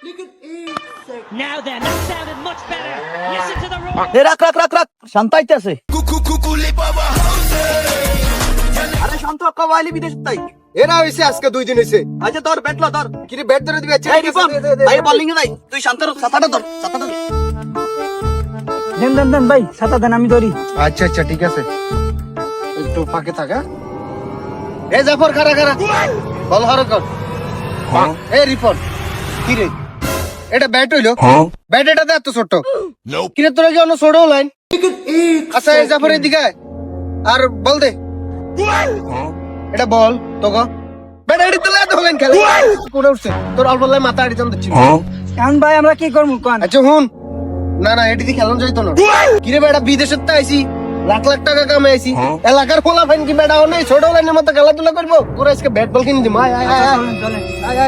Now then, that sounded much better. Listen to the roar. এ রাখ রাখ রাখ রাখ শান্ত আইতেছে। আরে শান্ত কবাইলি বিদেশ তাই এরা হইছে আজকে 2 দিন হইছে। আচ্ছা তোর ব্যাট লো তোর কি রে ব্যাট ধরে দিবি? আচ্ছা এই রিপন ভাই বোলিং এ নাই তুই শান্ত সাতাটা ধর সাতাটা ধর। দেন দেন দেন ভাই ছাতা দেন আমি ধরি। আচ্ছা আচ্ছা ঠিক আছে, একটু ফাঁকে থাকা। এ জাফর খারা খারা বল হর কর। এ রিপন কি রে এটা ব্যাট হইলো? ব্যাট এটা এত ছোট কি রে? তোরা কি অন্য ছোট লাইন? আচ্ছা এই জাফর এদিকে আয়। আর বল দে এটা বল তোকে ব্যাট এডি তো লাইন হলেন খেলে কোন উঠছে তোর অল্প লাই মাথা এডি টান দিচ্ছি। এখন ভাই আমরা কি করবো কোন? আচ্ছা হুন না না এটি দিয়ে খেলন যাইতো না। কিরে বেটা বিদেশের তো আইসি লাখ লাখ টাকা কামে আইসি এলাকার পোলা ফাইন কি বেটা নেই ছোট লাইনের মতো খেলাধুলা করবো তোরা আজকে ব্যাট বল কিনে দিম। আয় আয় আয় চলেন চলেন। আয় আয়